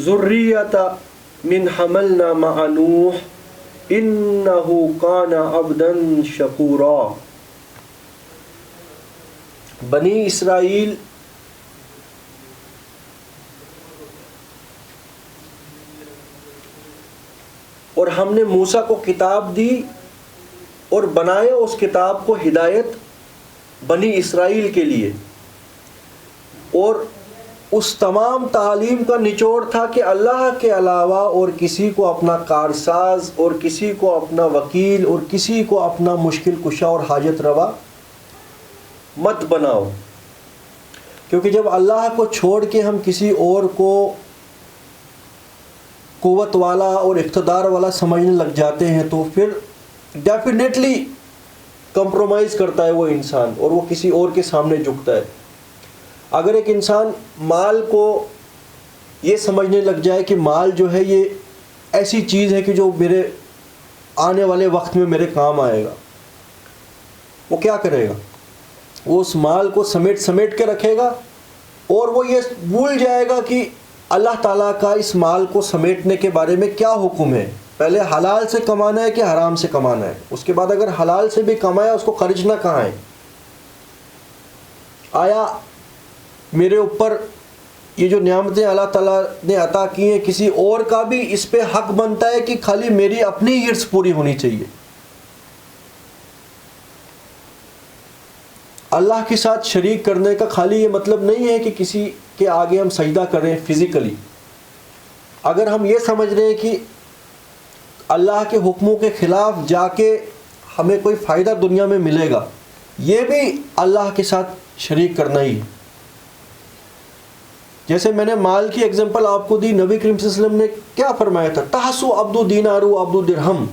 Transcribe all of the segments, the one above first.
ذریۃ من حملنا مع نوح انہ کان عبدا شکورا. بنی اسرائیل اور ہم نے موسیٰ کو کتاب دی اور بنایا اس کتاب کو ہدایت بنی اسرائیل کے لیے، اور اس تمام تعلیم کا نچوڑ تھا کہ اللہ کے علاوہ اور کسی کو اپنا کارساز اور کسی کو اپنا وکیل اور کسی کو اپنا مشکل کشا اور حاجت روا مت بناؤ. کیونکہ جب اللہ کو چھوڑ کے ہم کسی اور کو قوت والا اور اقتدار والا سمجھنے لگ جاتے ہیں تو پھر ڈیفینیٹلی کمپرومائز کرتا ہے وہ انسان اور وہ کسی اور کے سامنے جھکتا ہے. اگر ایک انسان مال کو یہ سمجھنے لگ جائے کہ مال جو ہے یہ ایسی چیز ہے کہ جو میرے آنے والے وقت میں میرے کام آئے گا، وہ کیا کرے گا؟ وہ اس مال کو سمیٹ کے رکھے گا اور وہ یہ بھول جائے گا کہ اللہ تعالیٰ کا اس مال کو سمیٹنے کے بارے میں کیا حکم ہے. پہلے حلال سے کمانا ہے کہ حرام سے کمانا ہے، اس کے بعد اگر حلال سے بھی کمایا اس کو خرچنا کہاں ہے. آیا میرے اوپر یہ جو نعمتیں اللہ تعالیٰ نے عطا کی ہیں کسی اور کا بھی اس پہ حق بنتا ہے کہ خالی میری اپنی ہرس پوری ہونی چاہیے؟ اللہ کے ساتھ شریک کرنے کا خالی یہ مطلب نہیں ہے کہ کسی کے آگے ہم سجدہ کریں فزیکلی. اگر ہم یہ سمجھ رہے ہیں کہ اللہ کے حکموں کے خلاف جا کے ہمیں کوئی فائدہ دنیا میں ملے گا، یہ بھی اللہ کے ساتھ شریک کرنا ہی ہے. جیسے میں نے مال کی اگزامپل آپ کو دی، نبی کریم صلی اللہ علیہ وسلم نے کیا فرمایا تھا؟ تحسو عبد دینار و عبد درہم.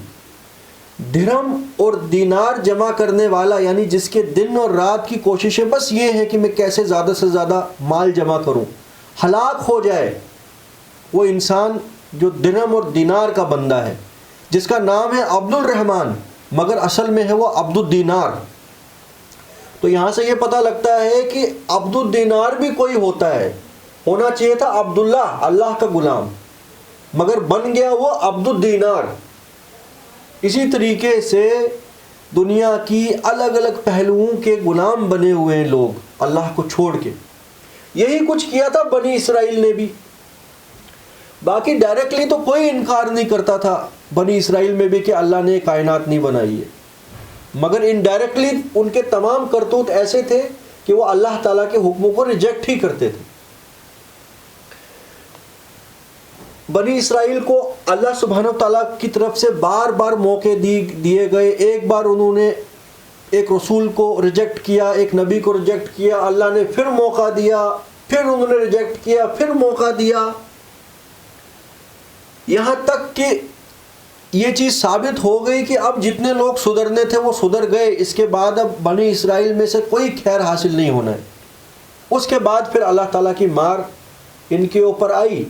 درہم اور دینار جمع کرنے والا یعنی جس کے دن اور رات کی کوششیں بس یہ ہے کہ میں کیسے زیادہ سے زیادہ مال جمع کروں، ہلاک ہو جائے وہ انسان جو درہم اور دینار کا بندہ ہے، جس کا نام ہے عبد الرحمن مگر اصل میں ہے وہ عبد الدینار. تو یہاں سے یہ پتہ لگتا ہے کہ عبد الدینار بھی کوئی ہوتا ہے، ہونا چاہیے تھا عبداللہ، اللہ کا غلام، مگر بن گیا وہ عبد الدینار. اسی طریقے سے دنیا کی الگ الگ پہلوؤں کے غلام بنے ہوئے ہیں لوگ اللہ کو چھوڑ کے. یہی کچھ کیا تھا بنی اسرائیل نے بھی. باقی ڈائریکٹلی تو کوئی انکار نہیں کرتا تھا بنی اسرائیل میں بھی کہ اللہ نے کائنات نہیں بنائی ہے، مگر انڈائریکٹلی ان کے تمام کرتوت ایسے تھے کہ وہ اللہ تعالیٰ کے حکموں کو ریجیکٹ ہی کرتے تھے. بنی اسرائیل کو اللہ سبحانہ وتعالیٰ کی طرف سے بار بار موقع دیے گئے. ایک بار انہوں نے ایک رسول کو ریجیکٹ کیا، ایک نبی کو ریجیکٹ کیا، اللہ نے پھر موقع دیا، پھر انہوں نے ریجیکٹ کیا، پھر موقع دیا، یہاں تک کہ یہ چیز ثابت ہو گئی کہ اب جتنے لوگ سدھرنے تھے وہ سدھر گئے. اس کے بعد اب بنی اسرائیل میں سے کوئی خیر حاصل نہیں ہونا ہے. اس کے بعد پھر اللہ تعالیٰ کی مار ان کے اوپر آئی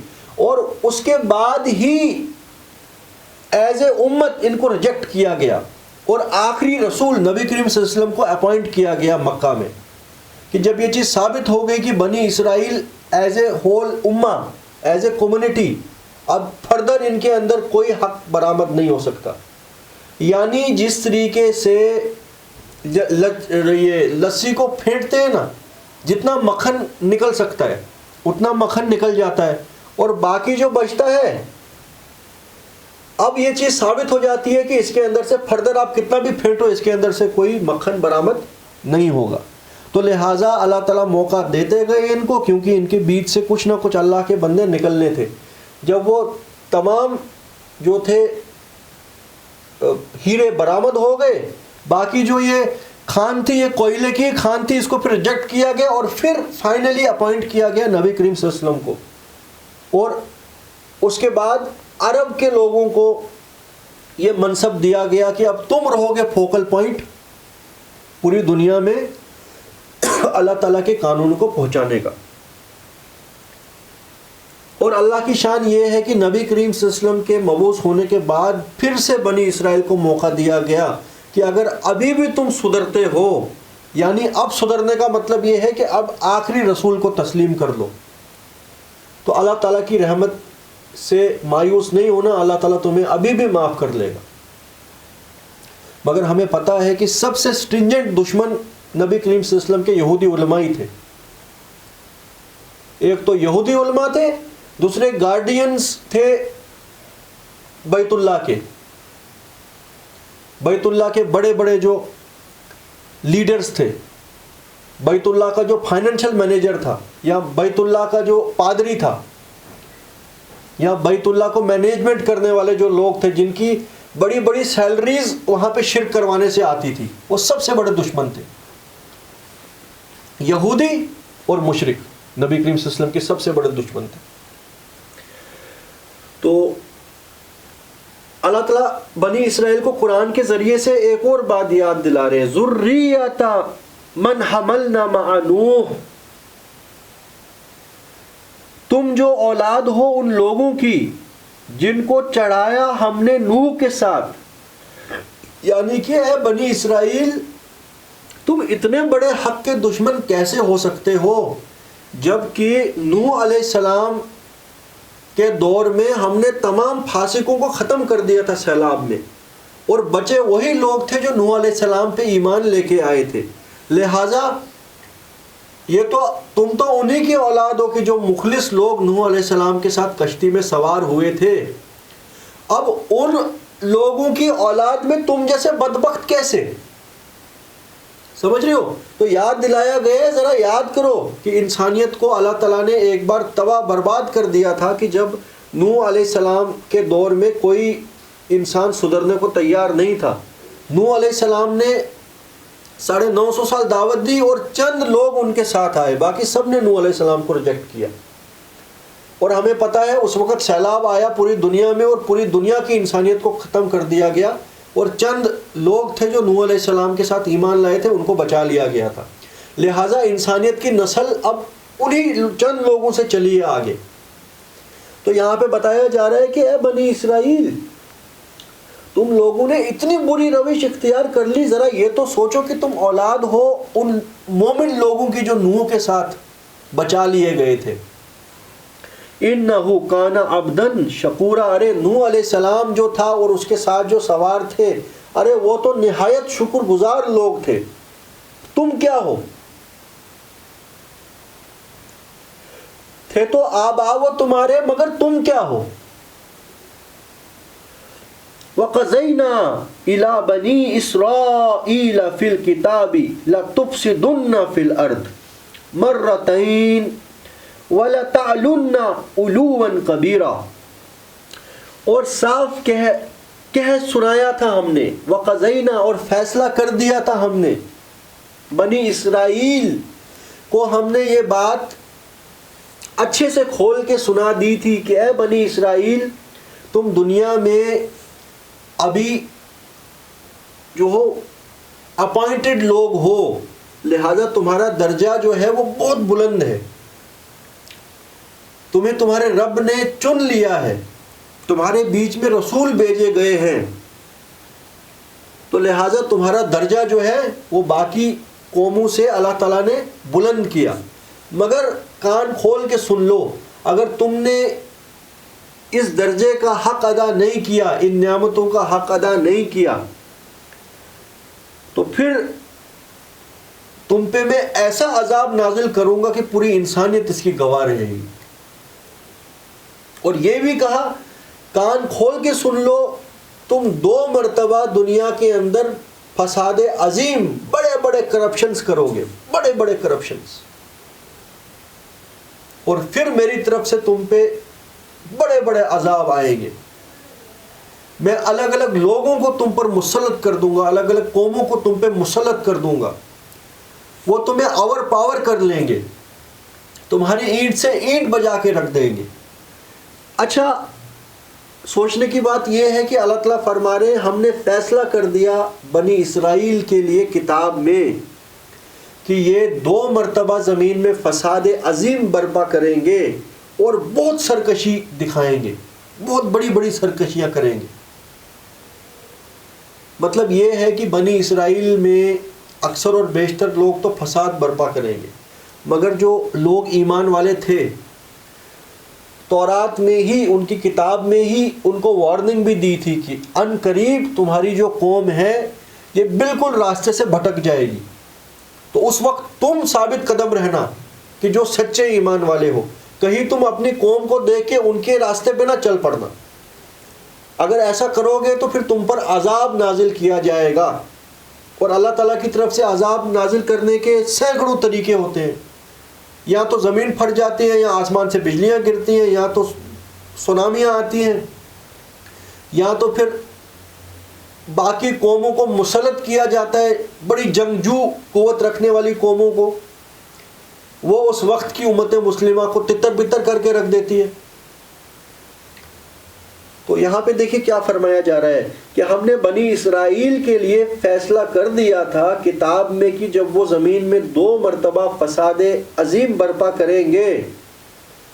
اور اس کے بعد ہی ایز اے امت ان کو ریجیکٹ کیا گیا اور آخری رسول نبی کریم صلی اللہ علیہ وسلم کو اپوائنٹ کیا گیا مکہ میں کہ جب یہ چیز ثابت ہو گئی کہ بنی اسرائیل ایز اے ہول امہ، ایز اے کمیونٹی، اب فردر ان کے اندر کوئی حق برآمد نہیں ہو سکتا. یعنی جس طریقے سے یہ لسی کو پھینٹتے ہیں نا، جتنا مکھن نکل سکتا ہے اتنا مکھن نکل جاتا ہے اور باقی جو بچتا ہے، اب یہ چیز ثابت ہو جاتی ہے کہ اس کے اندر سے فردر آپ کتنا بھی پھینٹو اس کے اندر سے کوئی مکھن برآمد نہیں ہوگا. تو لہٰذا اللہ تعالیٰ موقع دیتے گئے ان کو، کیونکہ ان کے بیچ سے کچھ نہ کچھ اللہ کے بندے نکلنے تھے. جب وہ تمام جو تھے ہیرے برآمد ہو گئے، باقی جو یہ خان تھی، یہ کوئلے کی خان تھی، اس کو پھر ریجیکٹ کیا گیا اور پھر فائنلی اپوائنٹ کیا گیا نبی کریم صلی اللہ علیہ وسلم کو. اور اس کے بعد عرب کے لوگوں کو یہ منصب دیا گیا کہ اب تم رہو گے فوکل پوائنٹ پوری دنیا میں اللہ تعالیٰ کے قانون کو پہنچانے کا. اور اللہ کی شان یہ ہے کہ نبی کریم صلی اللہ علیہ وسلم کے مبعوث ہونے کے بعد پھر سے بنی اسرائیل کو موقع دیا گیا کہ اگر ابھی بھی تم سدھرتے ہو، یعنی اب سدھرنے کا مطلب یہ ہے کہ اب آخری رسول کو تسلیم کر لو. تو اللہ تعالیٰ کی رحمت سے مایوس نہیں ہونا، اللہ تعالیٰ تمہیں ابھی بھی معاف کر لے گا۔ مگر ہمیں پتہ ہے کہ سب سے سٹرنجنٹ دشمن نبی کریم صلی اللہ علیہ وسلم کے یہودی علماء ہی تھے۔ ایک تو یہودی علماء تھے، دوسرے گارڈینز تھے بیت اللہ کے، بیت اللہ کے بڑے بڑے جو لیڈرز تھے، بیت اللہ کا جو فائنینشل مینیجر تھا، یا بیت اللہ کا جو پادری تھا، یا بیت اللہ کو مینجمنٹ کرنے والے جو لوگ تھے جن کی بڑی بڑی سیلریز وہاں پہ شرک کروانے سے آتی تھی، وہ سب سے بڑے دشمن تھے، یہودی اور مشرک نبی کریم صلی اللہ علیہ وسلم کے سب سے بڑے دشمن تھے۔ تو اللہ تعالیٰ بنی اسرائیل کو قرآن کے ذریعے سے ایک اور بات یاد دلا رہے ہیں، ذریۃ من حملنا مع نوح، تم جو اولاد ہو ان لوگوں کی جن کو چڑھایا ہم نے نوح کے ساتھ، یعنی کہ اے بنی اسرائیل تم اتنے بڑے حق کے دشمن کیسے ہو سکتے ہو، جبکہ نوح علیہ السلام کے دور میں ہم نے تمام فاسقوں کو ختم کر دیا تھا سیلاب میں، اور بچے وہی لوگ تھے جو نوح علیہ السلام پہ ایمان لے کے آئے تھے، لہٰذا یہ تو تم تو انہی کی اولاد ہو کہ جو مخلص لوگ نوح علیہ السلام کے ساتھ کشتی میں سوار ہوئے تھے، اب ان لوگوں کی اولاد میں تم جیسے بدبخت کیسے؟ سمجھ رہے ہو؟ تو یاد دلایا گیا، ذرا یاد کرو کہ انسانیت کو اللہ تعالیٰ نے ایک بار تباہ برباد کر دیا تھا کہ جب نوح علیہ السلام کے دور میں کوئی انسان سدھرنے کو تیار نہیں تھا۔ نوح علیہ السلام نے 950 سال دعوت دی اور چند لوگ ان کے ساتھ آئے، باقی سب نے نوح علیہ السلام کو ریجیکٹ کیا، اور ہمیں پتہ ہے اس وقت سیلاب آیا پوری دنیا میں اور پوری دنیا کی انسانیت کو ختم کر دیا گیا، اور چند لوگ تھے جو نوح علیہ السلام کے ساتھ ایمان لائے تھے، ان کو بچا لیا گیا تھا، لہٰذا انسانیت کی نسل اب انہی چند لوگوں سے چلی ہے آگے۔ تو یہاں پہ بتایا جا رہا ہے کہ اے بنی اسرائیل تم لوگوں نے اتنی بری روش اختیار کر لی، ذرا یہ تو سوچو کہ تم اولاد ہو ان مومن لوگوں کی جو نوح کے ساتھ بچا لیے گئے تھے۔ اِنَّهُ كَانَ عَبْدًا شَكُورًا، ارے نوح علیہ السلام جو تھا اور اس کے ساتھ جو سوار تھے، ارے وہ تو نہایت شکر گزار لوگ تھے، تم کیا ہو؟ تھے تو آبا وہ تمہارے، مگر تم کیا ہو؟ وَقَضَيْنَا إِلَى بَنِي إِسْرَائِيلَ فِي الْكِتَابِ لَتُفْسِدُنَّ فِي الْأَرْضِ مَرَّتَيْنِ وَلَتَعْلُنَّ عُلُوًّا كَبِيرًا، اور صاف کہہ سنایا تھا ہم نے، وَقَضَيْنَا اور فیصلہ کر دیا تھا ہم نے، بنی اسرائیل کو ہم نے یہ بات اچھے سے کھول کے سنا دی تھی کہ اے بنی اسرائیل تم دنیا میں ابھی جو ہو اپوائنٹڈ لوگ ہو، لہذا تمہارا درجہ جو ہے وہ بہت بلند ہے، تمہیں تمہارے رب نے چن لیا ہے، تمہارے بیچ میں رسول بھیجے گئے ہیں، تو لہٰذا تمہارا درجہ جو ہے وہ باقی قوموں سے اللہ تعالیٰ نے بلند کیا۔ مگر کان کھول کے سن لو، اگر تم نے اس درجے کا حق ادا نہیں کیا، ان نعمتوں کا حق ادا نہیں کیا، تو پھر تم پہ میں ایسا عذاب نازل کروں گا کہ پوری انسانیت اس کی گواہ رہے گی۔ اور یہ بھی کہا کان کھول کے سن لو، تم 2 مرتبہ دنیا کے اندر فساد عظیم، بڑے بڑے کرپشنز کرو گے، بڑے بڑے کرپشنز، اور پھر میری طرف سے تم پہ بڑے بڑے عذاب آئیں گے، میں الگ الگ لوگوں کو تم پر مسلط کر دوں گا، الگ الگ قوموں کو تم پہ مسلط کر دوں گا، وہ تمہیں اوور پاور کر لیں گے، تمہاری اینٹ سے اینٹ بجا کے رکھ دیں گے۔ اچھا سوچنے کی بات یہ ہے کہ اللہ تعالیٰ فرما رہے ہیں ہم نے فیصلہ کر دیا بنی اسرائیل کے لیے کتاب میں کہ یہ 2 مرتبہ زمین میں فساد عظیم برپا کریں گے اور بہت سرکشی دکھائیں گے، بہت بڑی بڑی سرکشیاں کریں گے۔ مطلب یہ ہے کہ بنی اسرائیل میں اکثر اور بیشتر لوگ تو فساد برپا کریں گے، مگر جو لوگ ایمان والے تھے تورات میں ہی، ان کی کتاب میں ہی ان کو وارننگ بھی دی تھی کہ ان قریب تمہاری جو قوم ہے یہ بالکل راستے سے بھٹک جائے گی. تو اس وقت تم ثابت قدم رہنا کہ جو سچے ایمان والے ہو. کہیں تم اپنی قوم کو دیکھ کے ان کے راستے پہ نہ چل پڑنا. اگر ایسا کرو گے تو پھر تم پر عذاب نازل کیا جائے گا. اور اللہ تعالیٰ کی طرف سے عذاب نازل کرنے کے سینکڑوں طریقے ہوتے ہیں. یا تو زمین پھٹ جاتی ہے، یا آسمان سے بجلیاں گرتی ہیں، یا تو سونامیاں آتی ہیں، یا تو پھر باقی قوموں کو مسلط کیا جاتا ہے، بڑی جنگجو قوت رکھنے والی قوموں کو، وہ اس وقت کی امت مسلمہ کو تتر بتر کر کے رکھ دیتی ہے. تو یہاں پہ دیکھیں کیا فرمایا جا رہا ہے کہ ہم نے بنی اسرائیل کے لیے فیصلہ کر دیا تھا کتاب میں کہ جب وہ زمین میں 2 مرتبہ فساد عظیم برپا کریں گے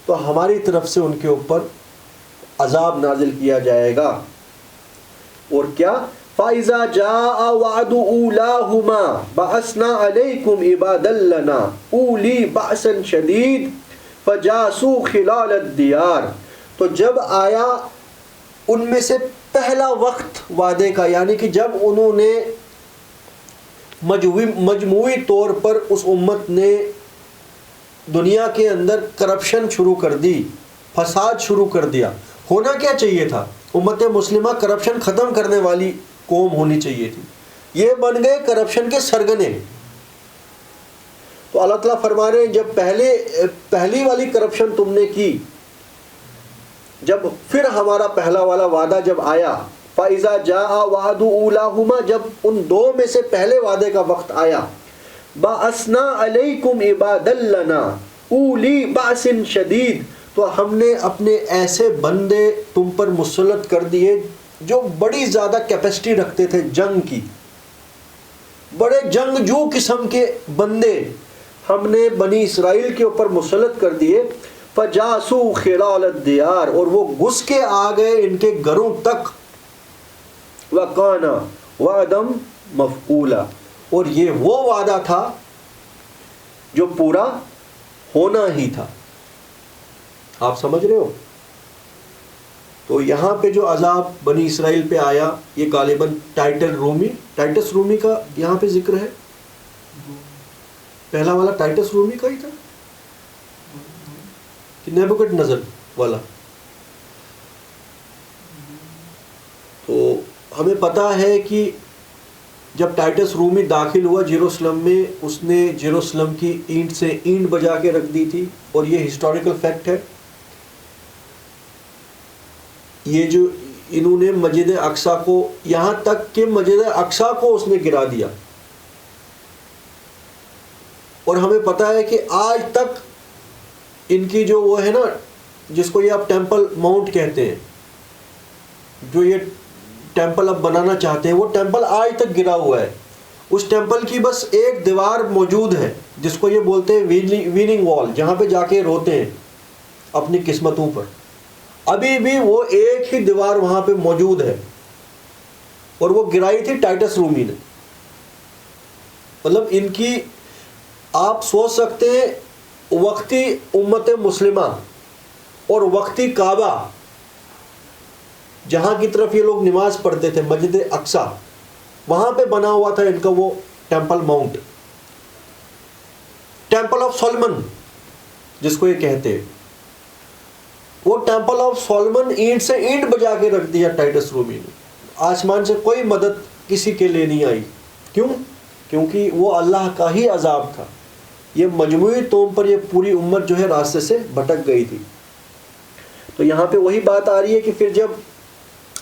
تو ہماری طرف سے ان کے اوپر عذاب نازل کیا جائے گا. اور کیا؟ فَإِذَا جَاءَ وَعْدُ أُولَاهُمَا بَعَثْنَا عَلَيْكُمْ عِبَادًا لَّنَا أُولِي بَأْسٍ شَدِيدٍ فَجَاسُوا خِلَالَ الدِّيَارِ. تو جب آیا ان میں سے پہلا وقت وعدے کا، یعنی کہ جب انہوں نے مجموعی طور پر اس امت نے دنیا کے اندر کرپشن شروع کر دی، فساد شروع کر دیا. ہونا کیا چاہیے تھا؟ امت مسلمہ کرپشن ختم کرنے والی قوم ہونی چاہیے تھی. یہ بن گئے کرپشن کے سرگنے. تو اللہ تعالیٰ فرما رہے ہیں جب پہلی والی کرپشن تم نے کی، جب پھر ہمارا پہلا والا وعدہ جب آیا، فَإِذَا جَاءَ وَعْدُ أُولَاهُمَا، جب ان 2 میں سے پہلے وعدے کا وقت آیا، بَعَثْنَا عَلَيْكُمْ عِبَادًا لَّنَا أُولِي بَأْسٍ شَدِيدٍ، تو ہم نے اپنے ایسے بندے تم پر مسلط کر دیے جو بڑی زیادہ کیپیسٹی رکھتے تھے جنگ کی، بڑے جنگجو قسم کے بندے ہم نے بنی اسرائیل کے اوپر مسلط کر دیے. فَجَاسُوا خِلَالَ الدِّيَارِ، اور وہ گھس کے آ گئے ان کے گھروں تک. وَكَانَ وَعْدًا مَفْعُولًا، اور یہ وہ وعدہ تھا جو پورا ہونا ہی تھا. آپ سمجھ رہے ہو؟ تو یہاں پہ جو عذاب بنی اسرائیل پہ آیا یہ غالباً ٹائٹس رومی کا یہاں پہ ذکر ہے. پہلا والا ٹائٹس رومی کا ہی تھا کہ نیبوکڈ نظر والا. تو ہمیں پتہ ہے کہ جب ٹائٹس رومی داخل ہوا جیروسلم میں، اس نے جیروسلم کی اینٹ سے اینٹ بجا کے رکھ دی تھی. اور یہ ہسٹوریکل فیکٹ ہے. یہ جو انہوں نے مسجد اقصیٰ کو، یہاں تک کہ مسجد اقصیٰ کو اس نے گرا دیا. اور ہمیں پتہ ہے کہ آج تک ان کی جو وہ ہے نا، جس کو یہ آپ ٹیمپل ماؤنٹ کہتے ہیں، جو یہ ٹیمپل اب بنانا چاہتے ہیں، وہ ٹیمپل آج تک گرا ہوا ہے. اس ٹیمپل کی بس ایک دیوار موجود ہے جس کو یہ بولتے ہیں ویننگ وال، جہاں پہ جا کے روتے ہیں اپنی قسمتوں پر. ابھی بھی وہ ایک ہی دیوار وہاں پہ موجود ہے، اور وہ گرائی تھی ٹائٹس رومی نے. مطلب ان کی آپ سوچ سکتے ہیں وقتی امت مسلمہ اور وقتی کعبہ جہاں کی طرف یہ لوگ نماز پڑھتے تھے، مسجد اقصیٰ، وہاں پہ بنا ہوا تھا ان کا وہ temple Mount, temple of Solomon جس کو یہ کہتے ہیں. وہ ٹیمپل آف سولمن اینٹ سے اینٹ بجا کے رکھ دیا ٹائٹس رومی نے. آسمان سے کوئی مدد کسی کے لیے نہیں آئی. کیوں؟ کیونکہ وہ اللہ کا ہی عذاب تھا. یہ مجموعی طور پر یہ پوری امت جو ہے راستے سے بھٹک گئی تھی. تو یہاں پہ وہی بات آ رہی ہے کہ پھر جب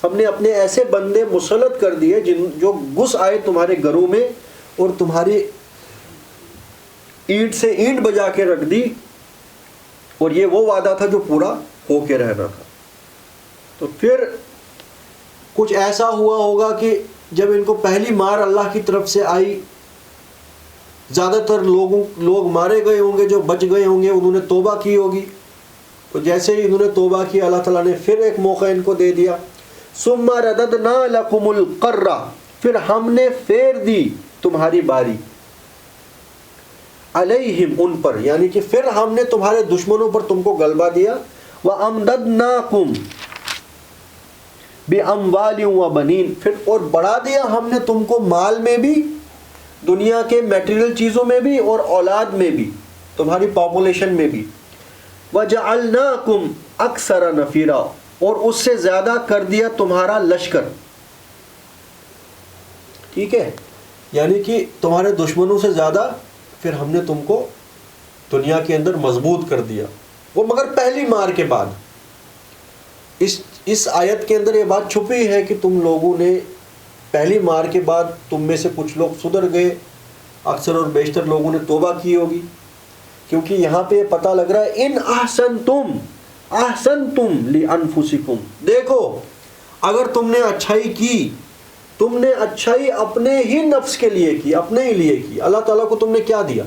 ہم نے اپنے ایسے بندے مسلط کر دیے جو گھس آئے تمہارے گھروں میں اور تمہاری اینٹ سے اینٹ بجا کے رکھ دی، اور یہ وہ وعدہ تھا جو پورا ہو کے رہنا تھا. تو پھر کچھ ایسا ہوا ہوگا کہ جب ان کو پہلی مار اللہ کی طرف سے آئی، زیادہ تر لوگ مارے گئے ہوں گے، جو بچ گئے ہوں گے انہوں نے توبہ کی ہوگی. تو جیسے ہی انہوں نے توبہ کی، اللہ تعالیٰ نے پھر ایک موقع ان کو دے دیا. ثم رددنا لكم القرہ، پھر ہم نے پھیر دی تمہاری باری، علیہم ان پر، یعنی کہ پھر ہم نے تمہارے دشمنوں پر تم کو غلبہ دیا. وَأَمْدَدْنَاكُمْ بِأَمْوَالٍ وَبَنِينَ، پھر اور بڑھا دیا ہم نے تم کو مال میں بھی، دنیا کے میٹیریل چیزوں میں بھی، اور اولاد میں بھی، تمہاری پاپولیشن میں بھی. وَجَعَلْنَاكُمْ أَكْثَرَ نَفِيرًا، اور اس سے زیادہ کر دیا تمہارا لشکر. ٹھیک ہے، یعنی کہ تمہارے دشمنوں سے زیادہ پھر ہم نے تم کو دنیا کے اندر مضبوط کر دیا. وہ مگر پہلی مار کے بعد. اس آیت کے اندر یہ بات چھپی ہے کہ تم لوگوں نے پہلی مار کے بعد تم میں سے کچھ لوگ سدھر گئے، اکثر اور بیشتر لوگوں نے توبہ کی ہوگی. کیونکہ یہاں پہ پتہ لگ رہا ہے ان احسنتم لانفسکم، دیکھو اگر تم نے اچھائی کی، تم نے اچھائی اپنے ہی نفس کے لیے کی، اپنے ہی لیے کی. اللہ تعالیٰ کو تم نے کیا دیا؟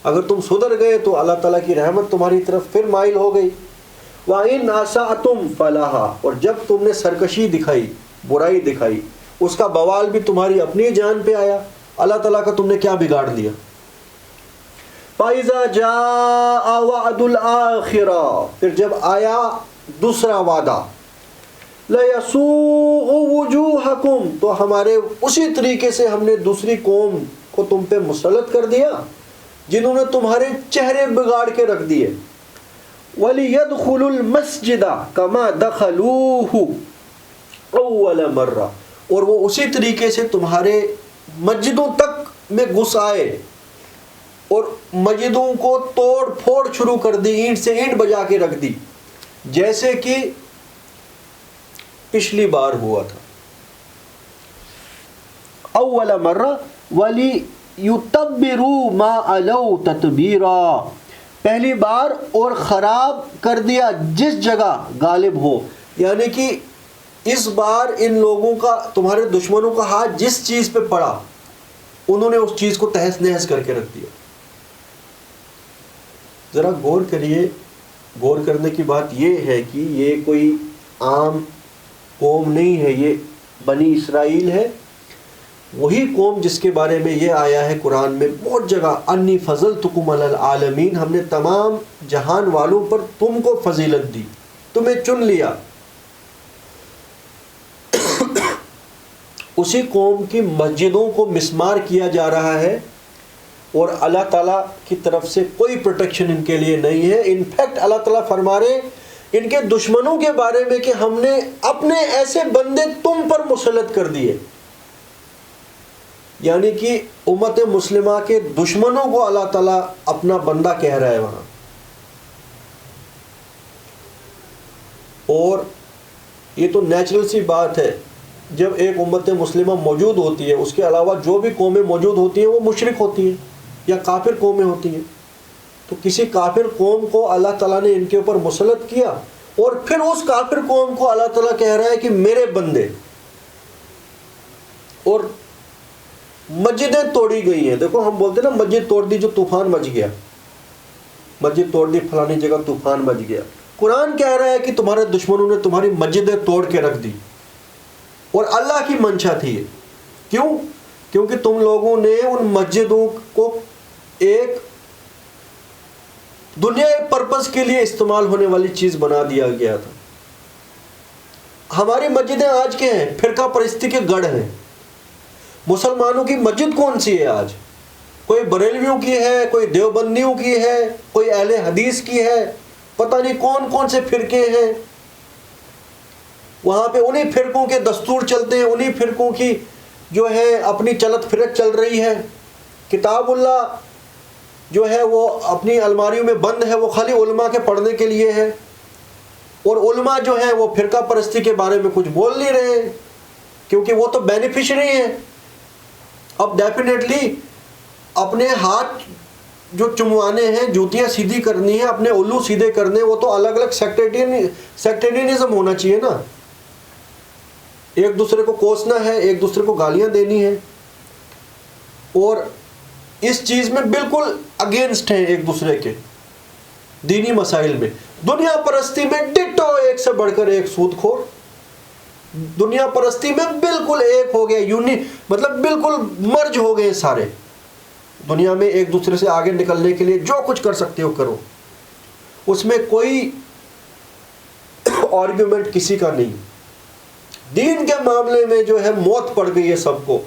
اگر تم سدھر گئے تو اللہ تعالیٰ کی رحمت تمہاری طرف پھر مائل ہو گئی. وَإِنْ أَسَأْتُمْ فَلَهَا، اور جب تم نے سرکشی دکھائی، برائی دکھائی، اس کا بوال بھی تمہاری اپنی جان پہ آیا. اللہ تعالیٰ کا تم نے کیا بگاڑ دیا؟ فَإِذَا جَاءَ وَعْدُ الْآخِرَةِ، پھر جب آیا دوسرا وعدہ، لَيَسُوءُ وُجُوهَكُمْ، تو ہمارے اسی طریقے سے ہم نے دوسری قوم کو تم پہ مسلط کر دیا جنہوں نے تمہارے چہرے بگاڑ کے رکھ دیے. وَلِيَدْخُلُوا الْمَسْجِدَ كَمَا دَخَلُوهُ أَوَّلَ مَرَّةٍ، اور وہ اسی طریقے سے تمہارے مسجدوں تک میں گھس آئے اور مسجدوں کو توڑ پھوڑ شروع کر دی، اینٹ سے اینٹ بجا کے رکھ دی، جیسے کہ پچھلی بار ہوا تھا. اول مرہ وَلِيُتَبِّرُوا مَا عَلَوْا تَتْبِيرًا، پہلی بار، اور خراب کر دیا جس جگہ غالب ہو. یعنی کہ اس بار ان لوگوں کا، تمہارے دشمنوں کا ہاتھ جس چیز پہ پڑا انہوں نے اس چیز کو تہس نہس کر کے رکھ دیا. ذرا غور کریے. غور کرنے کی بات یہ ہے کہ یہ کوئی عام قوم نہیں ہے، یہ بنی اسرائیل ہے، وہی قوم جس کے بارے میں یہ آیا ہے قرآن میں بہت جگہ، انی فضلتکم علی العالمین، ہم نے تمام جہان والوں پر تم کو فضیلت دی، تمہیں چن لیا. اسی قوم کی مسجدوں کو مسمار کیا جا رہا ہے اور اللہ تعالیٰ کی طرف سے کوئی پروٹیکشن ان کے لیے نہیں ہے. انفیکٹ اللہ تعالیٰ فرما رہے ان کے دشمنوں کے بارے میں کہ ہم نے اپنے ایسے بندے تم پر مسلط کر دیے. یعنی کہ امت مسلمہ کے دشمنوں کو اللہ تعالیٰ اپنا بندہ کہہ رہا ہے وہاں. اور یہ تو نیچرل سی بات ہے، جب ایک امت مسلمہ موجود ہوتی ہے اس کے علاوہ جو بھی قومیں موجود ہوتی ہیں وہ مشرک ہوتی ہیں یا کافر قومیں ہوتی ہیں. تو کسی کافر قوم کو اللہ تعالیٰ نے ان کے اوپر مسلط کیا، اور پھر اس کافر قوم کو اللہ تعالیٰ کہہ رہا ہے کہ میرے بندے. اور مسجدیں توڑی گئی ہیں. دیکھو ہم بولتے ہیں نا مسجد توڑ دی جو طوفان مچ گیا، مسجد توڑ دی فلانی جگہ طوفان مچ گیا. قرآن کہہ رہا ہے کہ تمہارے دشمنوں نے تمہاری مسجدیں توڑ کے رکھ دی، اور اللہ کی منشا تھی یہ. کیوں؟ کیونکہ تم لوگوں نے ان مسجدوں کو ایک دنیا پرپس کے لیے استعمال ہونے والی چیز بنا دیا گیا تھا. ہماری مسجدیں آج کے ہیں فرقہ پرستی کے گڑھ ہیں. مسلمانوں کی مسجد کون سی ہے آج؟ کوئی بریلویوں کی ہے، کوئی دیوبندیوں کی ہے، کوئی اہل حدیث کی ہے، پتہ نہیں کون کون سے فرقے ہیں. وہاں پہ انہی فرقوں کے دستور چلتے ہیں، انہی فرقوں کی جو ہے اپنی چلت پھرت چل رہی ہے. کتاب اللہ جو ہے وہ اپنی الماریوں میں بند ہے، وہ خالی علماء کے پڑھنے کے لیے ہے، اور علماء جو ہیں وہ فرقہ پرستی کے بارے میں کچھ بول نہیں رہے ہیں کیونکہ وہ تو بینیفیشری ہیں. اب ڈیفینیٹلی اپنے ہاتھ جو چموانے ہیں، جوتیاں سیدھی کرنی ہیں، اپنے الو سیدھے کرنے، وہ تو الگ الگ سیکٹیرینزم ہونا چاہیے نا. ایک دوسرے کو کوسنا ہے، ایک دوسرے کو گالیاں دینی ہیں، اور اس چیز میں بالکل اگینسٹ ہیں ایک دوسرے کے دینی مسائل میں. دنیا پرستی میں ڈٹو ایک سے بڑھ کر ایک سود خور. دنیا پرستی میں بالکل ایک ہو گیا، مطلب بالکل مرج ہو گئے سارے. دنیا میں ایک دوسرے سے آگے نکلنے کے لیے جو کچھ کر سکتے ہو کرو. اس میں کوئی آرگیومنٹ کسی کا نہیں. دین کے معاملے میں جو ہے موت پڑ گئی ہے سب کو.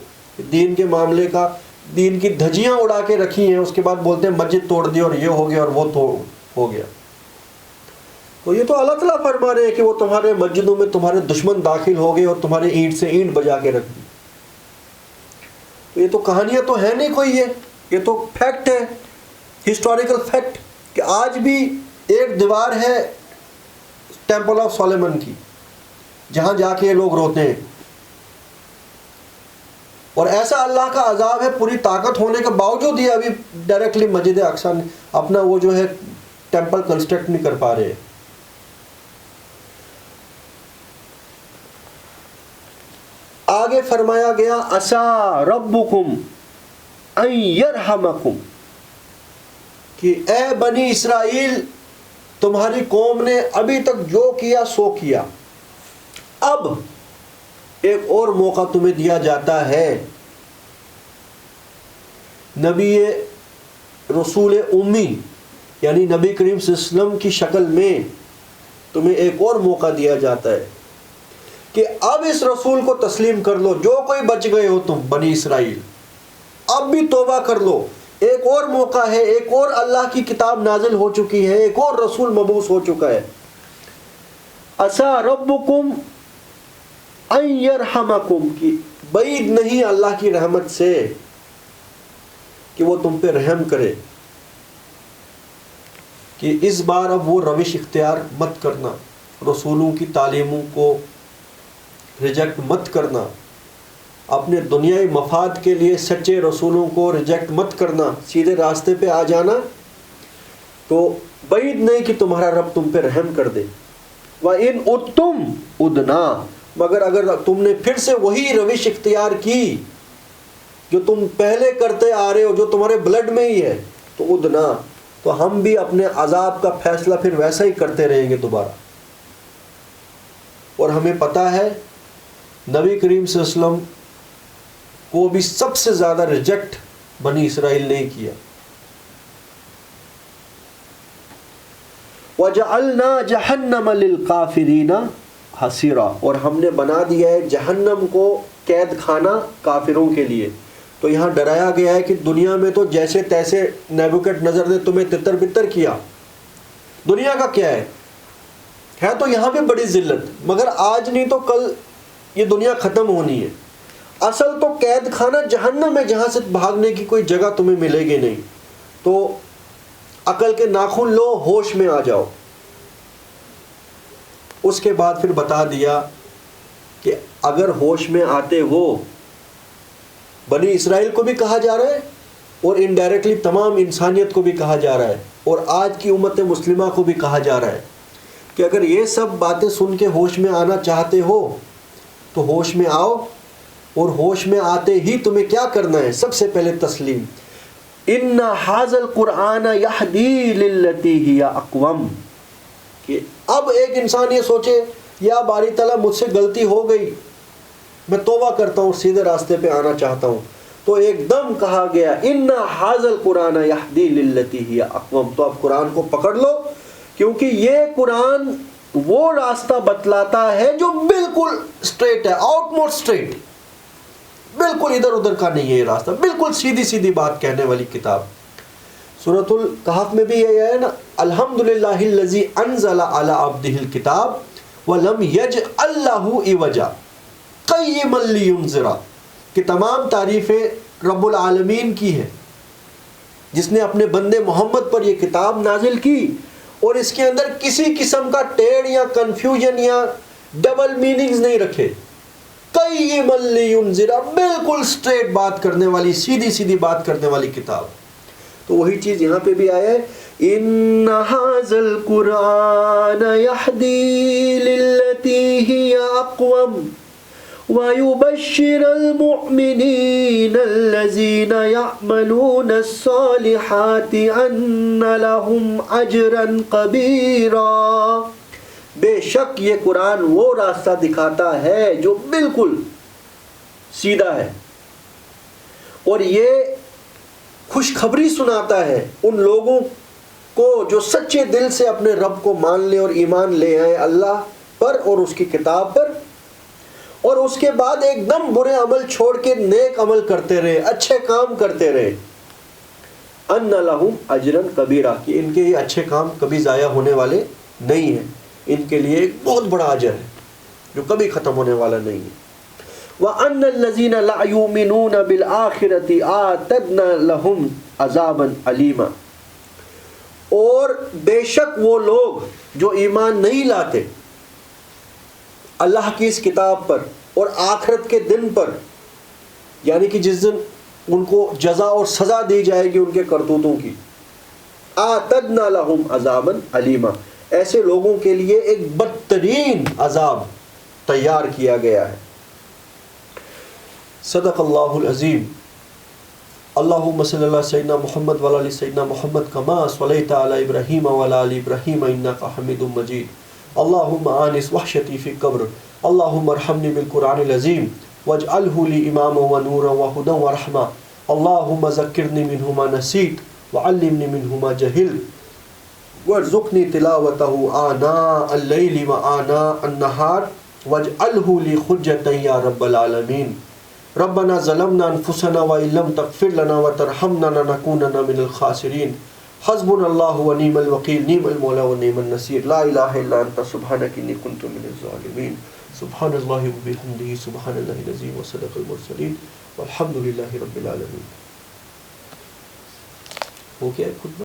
دین کے معاملے کا دین کی دھجیاں اڑا کے رکھی ہیں, اس کے بعد بولتے ہیں مسجد توڑ دی اور یہ ہو گیا اور وہ ہو گیا. تو یہ تو اللہ تعالیٰ فرما رہے ہیں کہ وہ تمہارے مسجدوں میں تمہارے دشمن داخل ہو گئے اور تمہارے اینٹ سے اینٹ بجا کے رکھ دی. یہ تو کہانیاں تو ہے نہیں کوئی, یہ تو فیکٹ ہے, ہسٹوریکل فیکٹ, کہ آج بھی ایک دیوار ہے ٹیمپل آف سلیمان کی جہاں جا کے یہ لوگ روتے ہیں. اور ایسا اللہ کا عذاب ہے, پوری طاقت ہونے کے باوجود یہ ابھی ڈائریکٹلی مسجد اقصی اپنا وہ جو ہے ٹیمپل کنسٹرکٹ نہیں کر پا رہے. آگے فرمایا گیا عسیٰ ربکم ان یرحمکم, کہ اے بنی اسرائیل تمہاری قوم نے ابھی تک جو کیا سو کیا, اب ایک اور موقع تمہیں دیا جاتا ہے. نبی رسول امی یعنی نبی کریم صلی اللہ علیہ وسلم کی شکل میں تمہیں ایک اور موقع دیا جاتا ہے کہ اب اس رسول کو تسلیم کر لو. جو کوئی بچ گئے ہو تم بنی اسرائیل, اب بھی توبہ کر لو. ایک اور موقع ہے, ایک اور اللہ کی کتاب نازل ہو چکی ہے, ایک اور رسول مبعوث ہو چکا ہے. عسیٰ ربکم ان یرحمکم, کی بعید نہیں اللہ کی رحمت سے کہ وہ تم پہ رحم کرے, کہ اس بار اب وہ روش اختیار مت کرنا, رسولوں کی تعلیموں کو ریجیکٹ مت کرنا, اپنے دنیائی مفاد کے لیے سچے رسولوں کو ریجیکٹ مت کرنا, سیدھے راستے پہ آ جانا. تو بعید نہیں کہ تمہارا رب تم پہ رحم کر دے. وَإِنْ عُدْتُمْ عُدْنَا, مگر اگر تم نے پھر سے وہی روش اختیار کی جو تم پہلے کرتے آ رہے ہو, جو تمہارے بلڈ میں ہی ہے, تو عُدْنَا, تو ہم بھی اپنے عذاب کا فیصلہ پھر ویسا ہی کرتے رہیں گے دوبارہ. اور ہمیں پتہ ہے نبی کریم صلی اللہ علیہ وسلم کو بھی سب سے زیادہ ریجیکٹ بنی اسرائیل نے کیا. وَجَعَلْنَا جَهَنَّمَ لِلْكَافِرِينَ حَصِيرًا, اور ہم نے بنا دیا ہے جہنم کو قید خانہ کافروں کے لیے. تو یہاں ڈرایا گیا ہے کہ دنیا میں تو جیسے تیسے نیبوکڈ نظر نے تمہیں تتر بتر کیا, دنیا کا کیا ہے تو یہاں بھی بڑی ذلت, مگر آج نہیں تو کل یہ دنیا ختم ہونی ہے. اصل تو قید خانہ جہنم ہے جہاں سے بھاگنے کی کوئی جگہ تمہیں ملے گی نہیں. تو عقل کے ناخن لو, ہوش میں آ جاؤ. اس کے بعد پھر بتا دیا کہ اگر ہوش میں آتے ہو, بنی اسرائیل کو بھی کہا جا رہا ہے اور انڈائریکٹلی تمام انسانیت کو بھی کہا جا رہا ہے, اور آج کی امت مسلمہ کو بھی کہا جا رہا ہے کہ اگر یہ سب باتیں سن کے ہوش میں آنا چاہتے ہو تو ہوش میں آؤ. اور ہوش میں آتے ہی تمہیں کیا کرنا ہے؟ سب سے پہلے تسلیم. ان ھذا القرآن یہدی للتی ہی اقوم, کہ اب ایک انسان یہ سوچے یا باری تعالیٰ مجھ سے غلطی ہو گئی, میں توبہ کرتا ہوں, سیدھے راستے پہ آنا چاہتا ہوں. تو ایک دم کہا گیا ان ھذا القرآن یہدی للتی ہی اقوم, تو اب قرآن کو پکڑ لو, کیونکہ یہ قرآن وہ راستہ بتلاتا ہے جو بالکل اسٹریٹ ہے, آؤٹ موسٹ اسٹریٹ, بالکل ادھر ادھر کا نہیں ہے یہ راستہ, بالکل سیدھی سیدھی بات کہنے والی کتاب. سورۃ الکہف میں بھی یہ ہے نا, الحمدللہ الذی انزل علی عبدہ الکتاب ولم یجعل لہ عوجا قیما لینذر, کہ تمام تعریفیں رب العالمین کی ہیں جس نے اپنے بندے محمد پر یہ کتاب نازل کی اور اس کے اندر کسی قسم کا ٹیڑھ یا کنفیوژن یا ڈبل میننگز نہیں رکھے. قیما لینذر, بالکل سٹریٹ بات کرنے والی, سیدھی سیدھی بات کرنے والی کتاب. تو وہی چیز یہاں پہ بھی آیا ہے, ان ھذا القرآن یہدی للتی ہی اقوم وَيُبَشِّرَ الْمُؤْمِنِينَ الَّذِينَ يَعْمَلُونَ الصَّالِحَاتِ أَنَّ لَهُمْ أَجْرًا كَبِيرًا. بے شک یہ قرآن وہ راستہ دکھاتا ہے جو بالکل سیدھا ہے, اور یہ خوشخبری سناتا ہے ان لوگوں کو جو سچے دل سے اپنے رب کو مان لے اور ایمان لے آئے, اللہ پر اور اس کی کتاب پر، اور اس کے بعد ایک دم برے عمل چھوڑ کے نیک عمل کرتے رہے، اچھے کام کرتے رہے، ان لہم اجرا کبیرا، کہ ان کے یہ اچھے کام کبھی ضائع ہونے والے نہیں ہیں، ان کے لیے ایک بہت بڑا اجر ہے جو کبھی ختم ہونے والا نہیں ہے۔ وَأَنَّ الَّذِينَ لَا يُؤْمِنُونَ بِالْآخِرَةِ أَعْتَدْنَا لَهُمْ عَذَابًا أَلِيمًا، اور بے شک وہ لوگ جو ایمان نہیں لاتے اللہ کی اس کتاب پر اور آخرت کے دن پر، یعنی کہ جس دن ان کو جزا اور سزا دی جائے گی ان کے کرتوتوں کی، آتدنا لہم عذابا علیما، ایسے لوگوں کے لیے ایک بدترین عذاب تیار کیا گیا ہے۔ صدق اللہ العظیم۔ اللہم صلی اللہ سیدنا محمد وعلی آل سیدنا محمد کما صلیت علی ابراہیم وعلی آل ابراہیم انک حمید مجید۔ اللہم آنس وحشتی فی القبر، اللہم ارحمنی بالقرآن العظیم واجعلہ لی اماما ونورا وہدی ورحمہ، اللہم ذکرنی منہ ما نسیت وعلمنی منہ ما جہلت وارزقنی تلاوتہ آناء اللیل وآناء النہار واجعلہ لی حجۃ یا رب العالمین۔ ربنا ظلمنا انفسنا وان لم تغفر لنا وترحمنا لنكونن من الخاسرین۔ حسبنا اللہ ونعم الوکیل، نعم المولا ونعم النصیر، لا الہ الا انت سبحانک انی کنت من الظالمین۔ سبحان اللہ وبحمدہ، سبحان اللہ العظیم، وصدق المرسلین، والحمد للہ رب العالمین۔ ہو گیا خود